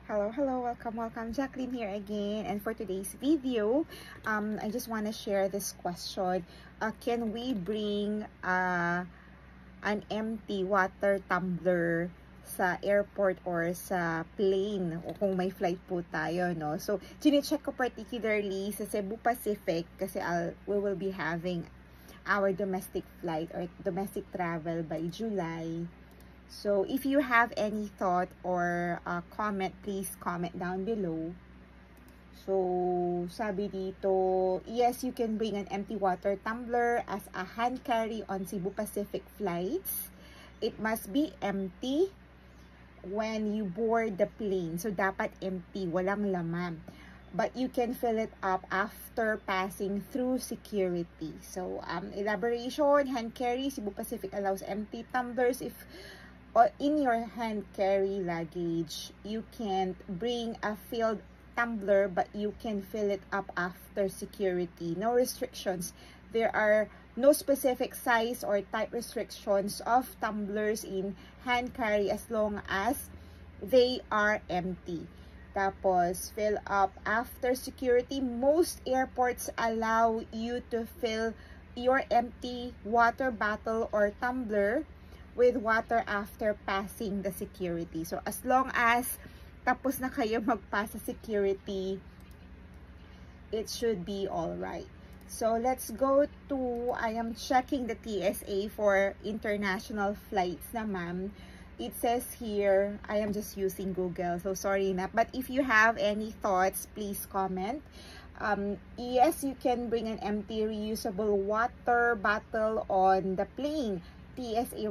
Hello, welcome. Jacqueline here again. And for today's video, I just want to share this question. Can we bring an empty water tumbler sa airport or sa plane o kung may flight po tayo, no? So, chine-check ko particularly sa Cebu Pacific kasi we will be having our domestic flight or domestic travel by July. So, if you have any thought or comment, please comment down below. So, sabi dito, yes, you can bring an empty water tumbler as a hand carry on Cebu Pacific flights. It must be empty when you board the plane. So, dapat empty, walang laman. But you can fill it up after passing through security. So, elaboration, hand carry, Cebu Pacific allows empty tumblers if or in your hand carry luggage. You can't bring a filled tumbler, but you can fill it up after security. No restrictions. There are no specific size or type restrictions of tumblers in hand carry as long as they are empty. Tapos, fill up after security. Most airports allow you to fill your empty water bottle or tumbler with water after passing the security. So, as long as tapos na kayo magpasa security, it should be alright. So, let's go to, I am checking the TSA for international flights na ma'am. It says here, I am just using Google, so sorry na. But if you have any thoughts, please comment. Yes, you can bring an empty reusable water bottle on the plane. TSA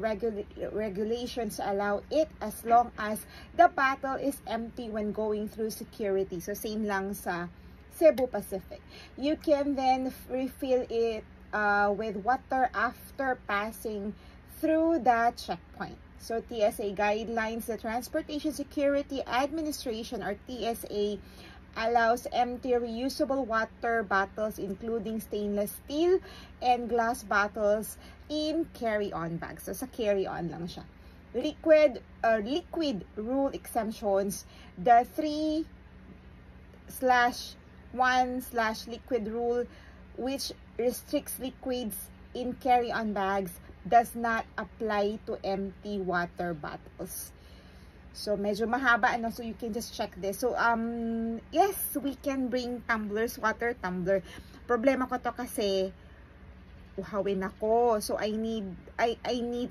regulations allow it as long as the bottle is empty when going through security. So, same lang sa Cebu Pacific. You can then refill it with water after passing through the checkpoint. So, TSA guidelines, the Transportation Security Administration or TSA allows empty reusable water bottles including stainless steel and glass bottles in carry-on bags. So, sa carry-on lang siya. Liquid rule exemptions, the 3/1/liquid rule, which restricts liquids in carry-on bags, does not apply to empty water bottles. So, medyo mahaba, ano, so you can just check this. So, yes, we can bring tumblers, water tumbler. Problema ko to kasi, uhawin ako. So, I need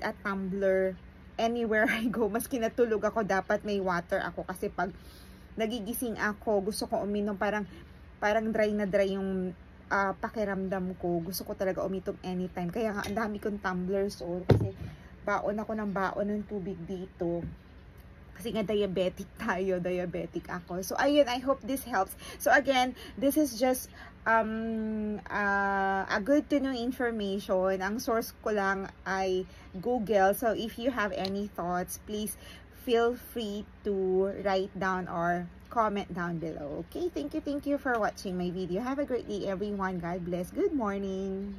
a tumbler anywhere I go. Maski natulog ako, dapat may water ako. Kasi pag nagigising ako, gusto ko uminom, parang dry na dry yung pakiramdam ko. Gusto ko talaga umitom anytime. Kaya nga, ang dami kong tumblers. So, kasi baon ako ng tubig dito. Kasi nga diabetic ako. So, ayun, I hope this helps. So, again, this is just a good to know information. Ang source ko lang ay Google. So, if you have any thoughts, please feel free to write down or comment down below. Okay, thank you for watching my video. Have a great day, everyone. God bless. Good morning.